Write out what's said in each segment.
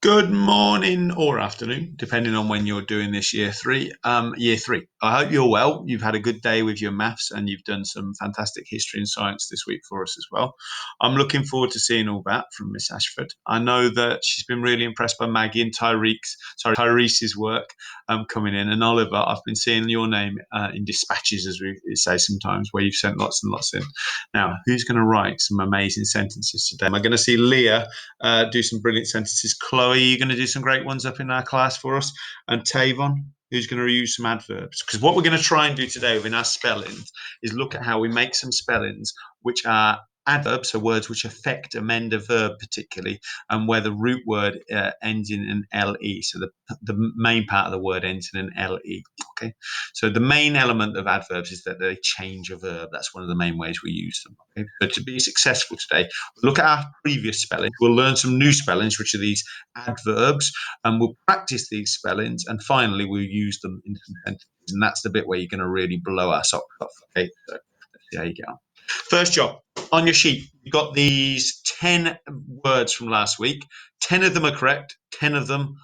Good morning or afternoon, depending on when you're doing this year three. Year three. I hope you're well. You've had a good day with your maths and you've done some fantastic history and science this week for us as well. I'm looking forward to seeing all that from Miss Ashford. I know that she's been really impressed by Maggie and Tyrese's work coming in. And Oliver, I've been seeing your name in dispatches, as we say sometimes, where you've sent lots and lots in. Now, who's going to write some amazing sentences today? Am I going to see Leah do some brilliant sentences? Chloe, you're going to do some great ones up in our class for us. And Tavon, who's going to use some adverbs. Because what we're going to try and do today within our spellings is look at how we make some spellings which are adverbs, so words which affect, amend a verb particularly, and where the root word ends in an LE. So the main part of the word ends in an LE. Okay. So the main element of adverbs is that they change a verb. That's one of the main ways we use them. Okay. But to be successful today, look at our previous spellings. We'll learn some new spellings, which are these adverbs, and we'll practice these spellings. And finally, we'll use them in some sentences. And that's the bit where you're going to really blow our socks off. Okay. So let's see how you get on. First job on your sheet, you've got these 10 words from last week. 10 of them are correct, 10 of them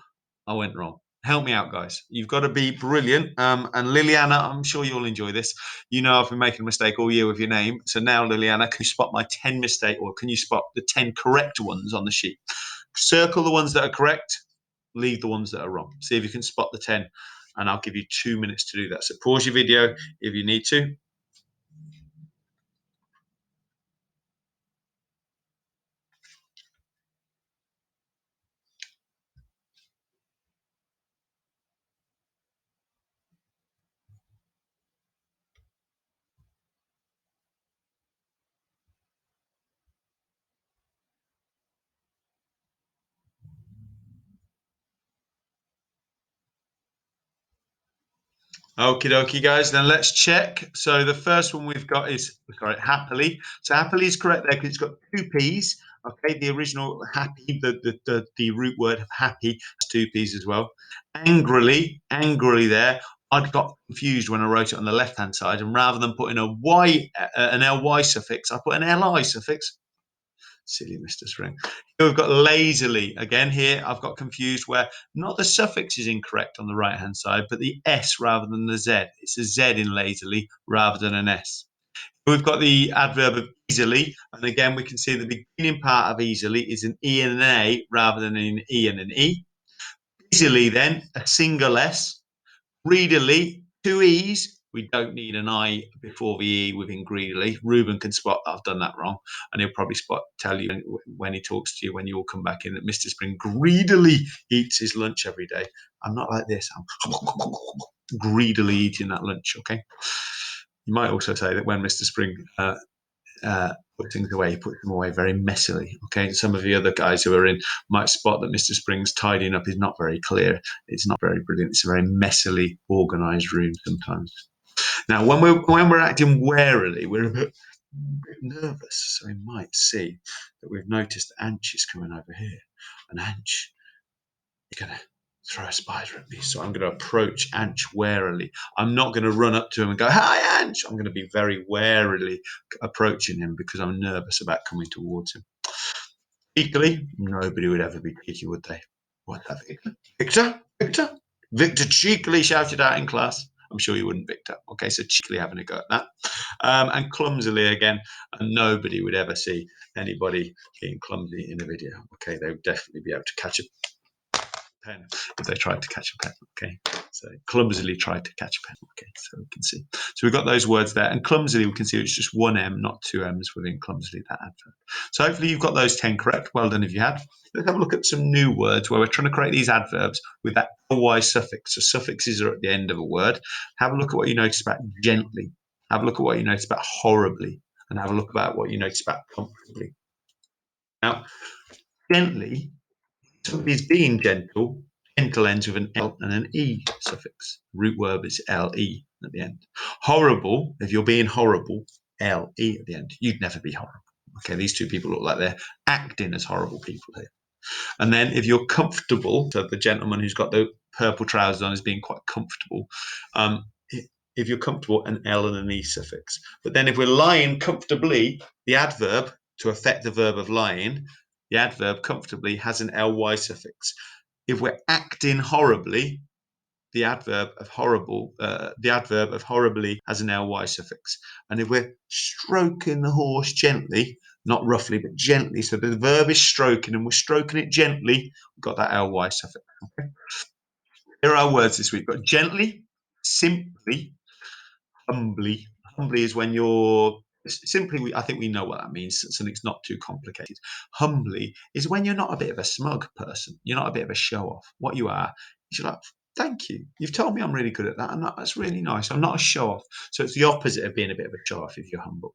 I went wrong. Help me out, guys. You've got to be brilliant. And Liliana, I'm sure you'll enjoy this. You know, I've been making a mistake all year with your name. So now, Liliana, can you spot my 10 mistake, or can you spot the 10 correct ones on the sheet? Circle the ones that are correct, leave the ones that are wrong. See if you can spot the 10. And I'll give you 2 minutes to do that. So pause your video if you need to. Okie dokie, guys. Then let's check. So the first one we've got is happily. So happily is correct there because it's got two P's. Okay, the original happy, the root word of happy has two P's as well. Angrily there. I'd got confused when I wrote it on the left hand side, and rather than putting an ly suffix, I put an li suffix. Silly Mr. Spring. Here we've got lazily. Again, here I've got confused where not the suffix is incorrect on the right hand side, but the S rather than the Z. It's a Z in lazily rather than an S. We've got the adverb of easily, and again we can see the beginning part of easily is an E and an A rather than an E and an E. Easily then, a single S. Greedily, two E's. We don't need an I before the E within greedily. Ruben can spot that I've done that wrong, and he'll probably tell you when he talks to you when you all come back in that Mr. Spring greedily eats his lunch every day. I'm not like this. I'm greedily eating that lunch. Okay. You might also say that when Mr. Spring puts things away, he puts them away very messily. Okay, some of the other guys who are in might spot that Mr. Spring's tidying up is not very clear. It's not very brilliant. It's a very messily organised room sometimes. Now, when we're acting warily, we're a bit nervous, so we might see that we've noticed Anch is coming over here, and Anch is going to throw a spider at me. So I'm going to approach Anch warily. I'm not going to run up to him and go, "Hi, Anch." I'm going to be very warily approaching him because I'm nervous about coming towards him. Cheekily, nobody would ever be cheeky, would they? What that, Victor? Victor? Victor cheekily shouted out in class. I'm sure you wouldn't, Victor. Okay, so cheekily having a go at that. And clumsily again, and nobody would ever see anybody being clumsy in a video. Okay, they would definitely be able to catch a pen if they tried to catch a pen. Okay, so clumsily tried to catch a pen. Okay, so we can see. So we've got those words there, and clumsily we can see it's just one M, not two M's within clumsily, that adverb. So hopefully you've got those 10 correct. Well done if you had. Let's have a look at some new words where we're trying to create these adverbs with that ly suffix. So suffixes are at the end of a word. Have a look at what you notice about gently. Have a look at what you notice about horribly, and have a look about what you notice about comfortably. Now, gently, somebody's being gentle. Gentle ends with an L and an E suffix. Root verb is LE at the end. Horrible, if you're being horrible, LE at the end. You'd never be horrible. Okay, these two people look like they're acting as horrible people here. And then if you're comfortable, so the gentleman who's got the purple trousers on is being quite comfortable. If you're comfortable, an L and an E suffix. But then if we're lying comfortably, the adverb to affect the verb of lying the adverb comfortably has an ly suffix. If we're acting horribly, the adverb of horribly has an ly suffix. And if we're stroking the horse gently, not roughly, but gently, so the verb is stroking and we're stroking it gently, we've got that ly suffix. Okay? Here are our words this week. We've got gently, simply, humbly. Humbly is when you're simply, I think we know what that means. Something's not too complicated. Humbly is when you're not a bit of a smug person. You're not a bit of a show off. What you are is you're like, thank you. You've told me I'm really good at that. I'm not, that's really nice. I'm not a show off. So it's the opposite of being a bit of a show off if you're humble.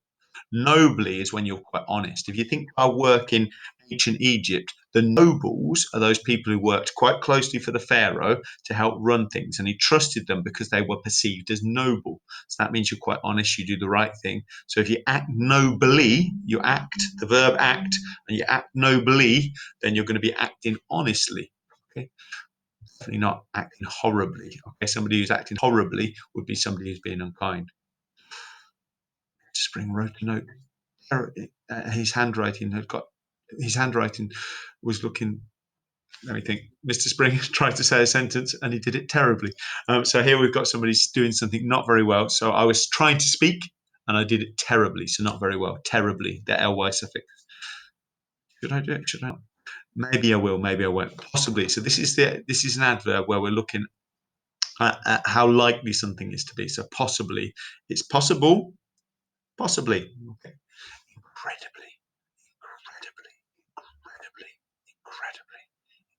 Nobly is when you're quite honest. If you think our work in ancient Egypt, the nobles are those people who worked quite closely for the pharaoh to help run things, and he trusted them because they were perceived as noble. So that means you're quite honest, you do the right thing. So if you act nobly, you act, the verb act, and you act nobly, then you're going to be acting honestly. Okay. Definitely not acting horribly. Okay, somebody who's acting horribly would be somebody who's being unkind. Spring wrote a note. His handwriting was looking. Let me think. Mr. Spring tried to say a sentence and he did it terribly. So here we've got somebody doing something not very well. So I was trying to speak and I did it terribly. So not very well. Terribly. The ly suffix. Should I do it? Should I not? Maybe I will. Maybe I won't. Possibly. So this is an adverb where we're looking at how likely something is to be. So possibly. It's possible. Possibly. Okay. Incredibly. Incredibly. Incredibly. Incredibly.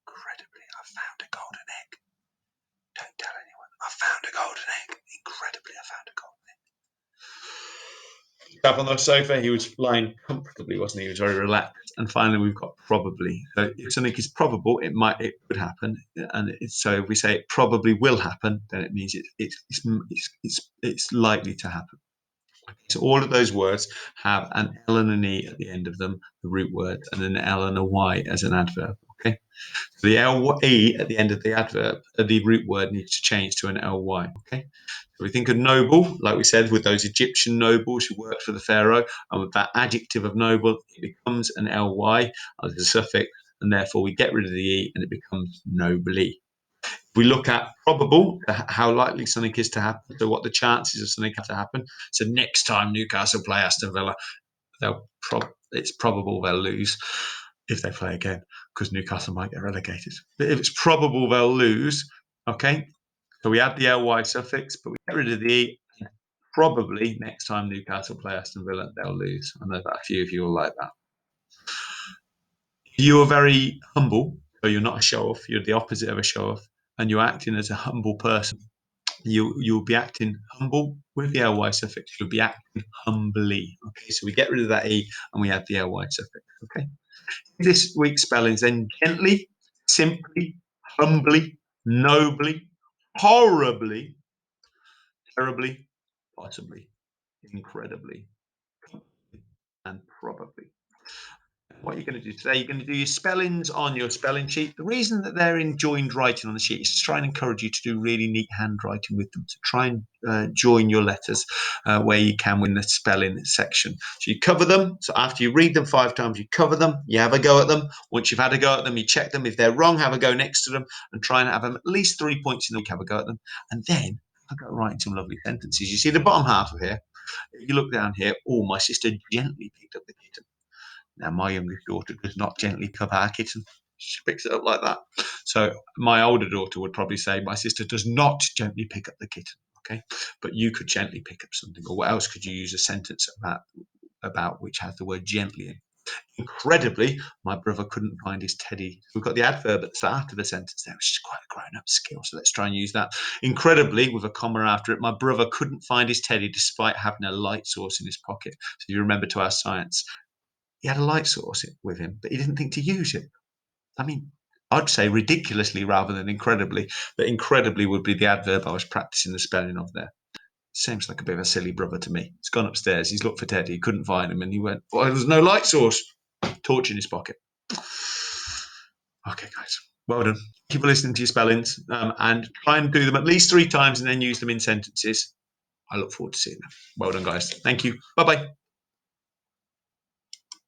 Incredibly. I found a golden egg. Don't tell anyone. I found a golden egg. Incredibly, I found a golden egg. Up on the sofa, he was lying comfortably, wasn't he? He was very relaxed. And finally, we've got probably. So if something is probable, it could happen. And so if we say it probably will happen, then it means it's likely to happen. So all of those words have an L and an E at the end of them, the root word, and an L and a Y as an adverb. Okay. So the LE at the end of the adverb, the root word needs to change to an LY. Okay. So we think of noble, like we said, with those Egyptian nobles who worked for the pharaoh, and with that adjective of noble, it becomes an LY as a suffix, and therefore we get rid of the E and it becomes nobly. We look at probable, how likely something is to happen, so what the chances of something to happen. So next time Newcastle play Aston Villa, it's probable they'll lose if they play again, because Newcastle might get relegated. But if it's probable they'll lose, okay, so we add the ly suffix, but we get rid of the E. Probably next time Newcastle play Aston Villa, they'll lose. I know that a few of you will like that. You are very humble, so you're not a show off. You're the opposite of a show off, and you're acting as a humble person. You'll be acting humble with the ly suffix. You'll be acting humbly. Okay, so we get rid of that E and we add the ly suffix. Okay. This week's spellings then: gently, simply, humbly, nobly, horribly, terribly, possibly, incredibly, and probably. What you're going to do today, you're going to do your spellings on your spelling sheet. The reason that they're in joined writing on the sheet is to try and encourage you to do really neat handwriting with them. So try and join your letters where you can in the spelling section. So you cover them. So after you read them 5 times, you cover them. You have a go at them. Once you've had a go at them, you check them. If they're wrong, have a go next to them and try and have them at least 3 points in the week. Have a go at them. And then I've got to write some lovely sentences. You see the bottom half of here. If you look down here, oh, my sister gently picked up the kitten. Now, my youngest daughter does not gently pick up our kitten. She picks it up like that. So my older daughter would probably say, my sister does not gently pick up the kitten. Okay. But you could gently pick up something. Or what else could you use a sentence about which has the word gently in? Incredibly, my brother couldn't find his teddy. We've got the adverb at the start of the sentence there, which is quite a grown-up skill. So let's try and use that. Incredibly, with a comma after it, my brother couldn't find his teddy despite having a light source in his pocket. So you remember to our science, he had a light source with him, but he didn't think to use it. I mean, I'd say ridiculously rather than incredibly, but incredibly would be the adverb I was practicing the spelling of there. Seems like a bit of a silly brother to me. He's gone upstairs, he's looked for Teddy, he couldn't find him, and he went, well, there's no light source. Torch in his pocket. Okay, guys, well done. Keep listening to your spellings and try and do them at least 3 times and then use them in sentences. I look forward to seeing them. Well done, guys. Thank you. Bye-bye.